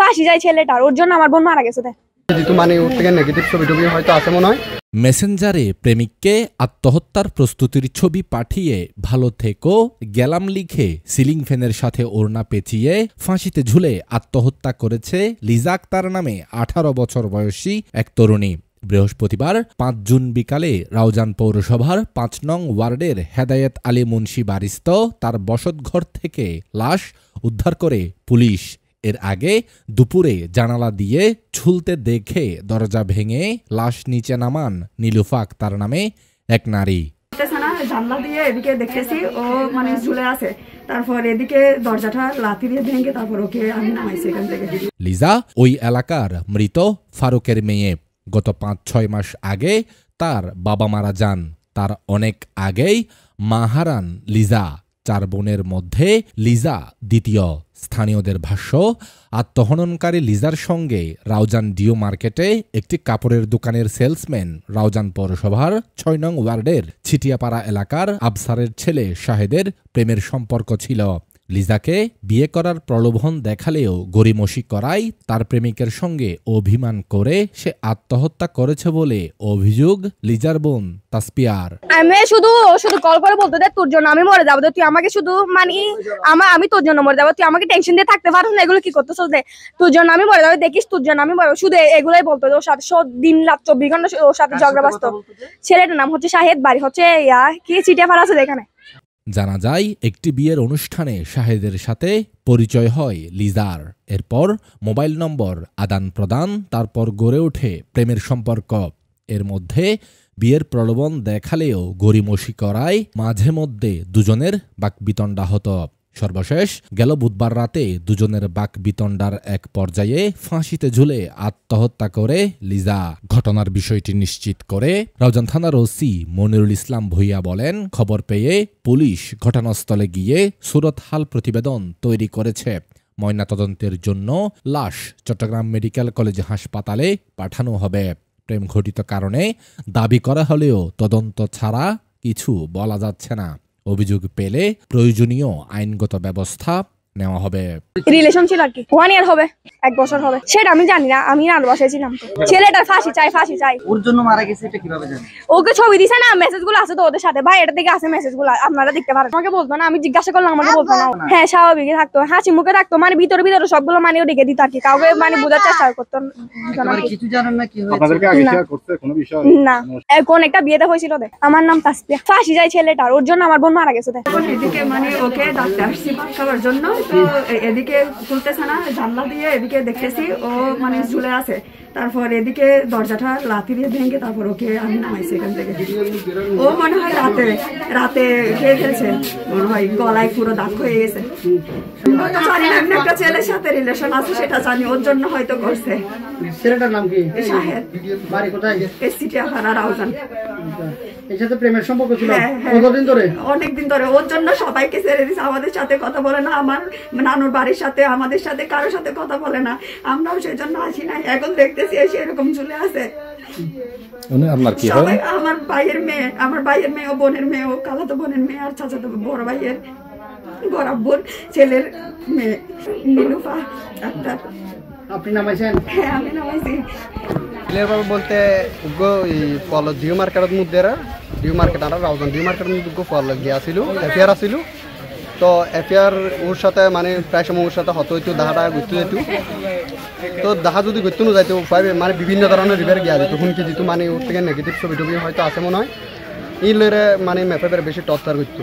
ফাঁসি যায় ছেলেটার, ওর জন্য আমার বোন মারা গেছে। মানে ওর থেকে নেগেটিভ ছবি টবি হয়তো আছে মনে হয়। মেসেঞ্জারে প্রেমিককে আত্মহত্যার প্রস্তুতির ছবি পাঠিয়ে ভালো থেকো গেলাম লিখে সিলিং ফ্যানের সাথে ওড়না পেঁচিয়ে ফাঁসিতে ঝুলে আত্মহত্যা করেছে লিজা আক্তার নামে 18 বছর বয়সী এক তরুণী। বৃহস্পতিবার 5 জুন বিকালে রাউজান পৌরসভার 5 নং ওয়ার্ডের হেদায়েত আলী মুন্সি বারিস্ত তার বসতঘর থেকে লাশ উদ্ধার করে পুলিশ। এর আগে দুপুরে জানালা দিয়ে ঝুলতে দেখে দরজা ভেঙে লাশ নিচে নামান নীলুফা আক্তার নামে এক নারী। জানলা দিয়ে এদিকে দেখতেছি ও মানে ঝুলে আছে, তারপর এদিকে দরজাটা লাথি দিয়ে ভেঙে তারপর ওকে আমি নামাইছি এখান থেকে। লিজা ওই এলাকার মৃত ফারুকের মেয়ে। গত 5-6 মাস আগে তার বাবা মারা যান। তার অনেক আগেই মা হারান লিজা। 4 বোনের মধ্যে লিজা দ্বিতীয়। স্থানীয়দের ভাষ্য, আত্মহননকারী লিজার সঙ্গে রাউজান ডিও মার্কেটে একটি কাপড়ের দোকানের সেলসম্যান রাউজান পৌরসভার 6 নং ওয়ার্ডের ছিটিয়াপাড়া এলাকার আবসারের ছেলে শাহেদের প্রেমের সম্পর্ক ছিল। লিজাকে বিয়ে করার প্রলোভন দেখালেও গড়িমসি করায় তার প্রেমিকের সঙ্গে অভিমান করে সে আত্মহত্যা করেছে বলে অভিযোগ লিজার বোন তাসপিয়ার। আমি শুধু কল করে বলতে দে তোর জন্য আমি মরে যাবো, তুই আমাকে শুধু মানে আমি তোর জন্য মরে যাবো, তুই আমাকে টেনশন দিয়ে থাকতে পারো না, এগুলো কি করতেছ? তোর জন্য আমি মরে যাবো, দেখিস তোর জন্য আমি মরে, শুধু এগুলোই বলতো। ওর সাথে দিন রাত 24 ঘন্টা ওর সাথে ঝগড়া বাস্ত। ছেলেটার নাম হচ্ছে শাহেদ, বাড়ি হচ্ছে কি চিটিয়াপাড়া আছে এখানে। জানা যায় একটি বিয়ের অনুষ্ঠানে শাহেদের সাথে পরিচয় হয় লিজার। এরপর মোবাইল নম্বর আদান প্রদান, তারপর গড়ে ওঠে প্রেমের সম্পর্ক। এর মধ্যে বিয়ের প্রলোভন দেখালেও গড়িমসি করায় মাঝে মধ্যে দুজনের বাকবিতণ্ডা হতো। সর্বশেষ গেল বুধবার রাতে দুজনের বাকবিতণ্ডার এক পর্যায়ে ফাঁসিতে ঝুলে আত্মহত্যা করে লিজা। ঘটনার বিষয়টি নিশ্চিত করে রাউজান থানার ওসি মনিরুল ইসলাম ভূঁইয়া বলেন, খবর পেয়ে পুলিশ ঘটনাস্থলে গিয়ে সুরতহাল প্রতিবেদন তৈরি করেছে। ময়নাতদন্তের জন্য লাশ চট্টগ্রাম মেডিকেল কলেজ হাসপাতালে পাঠানো হবে। প্রেম ঘটিত কারণে দাবি করা হলেও তদন্ত ছাড়া কিছু বলা যাচ্ছে না। অভিযোগ পেলে প্রয়োজনীয় আইনগত ব্যবস্থা নেওয়া হবে। রিলেশন ছিল আর কি 1 ইয়ার হবে, 1 বছর হবে, সেটা আমি জানি না। আমি আর বসেছিলাম তো। ছেলেটার ফাঁসি চাই, ফাঁসি চাই। ওর জন্য মারা গেছে এটা কিভাবে জানেন? ওকে ছবি দিছে না, মেসেজগুলো আছে তো ওদের সাথে। ভাই এটা থেকে আছে মেসেজগুলো, আপনারা দেখতে পারেন। আমাকে বলতো না, আমি জিজ্ঞাসা করলাম, আমাকে বলতো না। হ্যাঁ স্বাভাবিকই থাকতো, হাসি মুখে থাকতো, মানে ভিতরে ভিতরে সবগুলো মানে রেখে দিত আর কি, কাউকে মানে বোঝার চেষ্টা করতো না। কিছু জানেন না কি হয়েছে? আপনাদেরকে আগে শেয়ার করতে কোনো বিষয় না। কোন একটা বিয়েতে হয়েছিল দে, আমার নাম তাসপিয়া। ফাঁসি যায় ছেলেটার, ওর জন্য আমার বোন মারা গেছে। এদিকে মানে ওকে ডাক্তার আসছি ভাত খাওয়ার জন্য, তো এদিকে খুলতেছে না, জানলা দিয়ে এদিকে দেখতেছি ও মানে ঝুলে আছে, তারপর এদিকে দরজাটা লাথি দিয়ে ভেঙে তারপর ওকে আমি নামাইছি এখান থেকে। ও মনে হয় রাতে খেয়ে ফেলছে, মনে হয় গলায় পুরো দাগ হয়ে গেছে। জানি না, এমনি একটা ছেলের সাথে রিলেশন আছে সেটা জানি, ওর জন্য হয়তো করছে। ছেলেটার নাম কি? শাহেদ। বাড়ি কোথায়? চিটিয়াপাড়া রাউজান। এর সাথে প্রেমের সম্পর্ক ছিল কতদিন ধরে? অনেকদিন ধরে। ওর জন্য সবাইকে ছেড়ে দিছে, আমাদের সাথে কথা বলে না, আমার নানুর বাড়ির সাথে আমাদের সাথে কারোর সাথে কথা বলে না। আমরাও সেই জন্য আসি নাই, এখন দেখতেছি এসে এরকম চলে আসে। আমার ভাইয়ের মেয়ে, ও বোনের মেয়ে, ও খালাতো বোনের মেয়ে, আর চাচাতো বড় ভাইয়ের বরাবর ছেলের মেয়ে নীলুফা আক্তার। আপনি নামাইছেন? হ্যাঁ আমি নামাইছি। বলতে ডিউ মার্কেটের মধ্যে ডিউ মার্কেট আর রাউজান ডিউ মার্কেটের মধ্যে ফল গিয়েছিল, এফআইআর আসিল। তো এফআইআর ওর সাথে মানে প্রায় সময় ওর সাথে হতো হইতো, দাহাটা ঘুরতে যেত। তো দাহা যদি ঘুরতে না যাইতো মানে বিভিন্ন ধরনের রিভার গিয়া যেত, হুমকি দিত, মানে ওর থেকে নেগেটিভ ছবি টবি হয়তো আছে মনে হয়। ই লইরে মানে মেপের বেশি টর্চার করতো।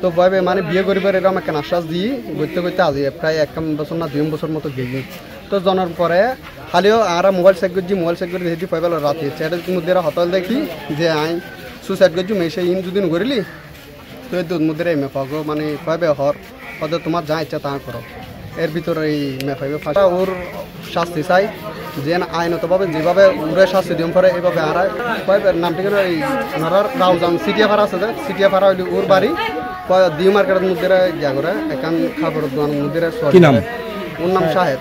তো ভাবে মানে বিয়ে করিবার এরকম একটা আশ্বাস দিয়ে করতে করতে আজি প্রায় 1 বছর না 2 বছর মতো গেলি। তো জানার পরে খালিও আর মোবাইল চেক করে দেখি পাইবেল রাতে চ্যাটের মধ্যে হতল দেখি যে আই সুসাইড করছি মেসে ইন যদি নকরিলি তো দুধ মধ্যে মেপাগো মানে পাইবে হর হয়তো তোমার যা ইচ্ছা তা করো। এর ভিতরে এই মেপাইবে ফাঁসা ওর শাস্তি চাই, যে আইনতভাবে যেভাবে ওরে শাস্তি দিম পরে এইভাবে আর পাইবে। নামটি কেন এই ওনার রাউজান সিটিয়াপাড়া আছে, সিটিয়াপাড়া হইলে ওর বাড়ি ডিউ মার্কেটের মধ্যে গিয়া করে একান খাবারের দোকানের মধ্যে। ওর নাম শাহেদ।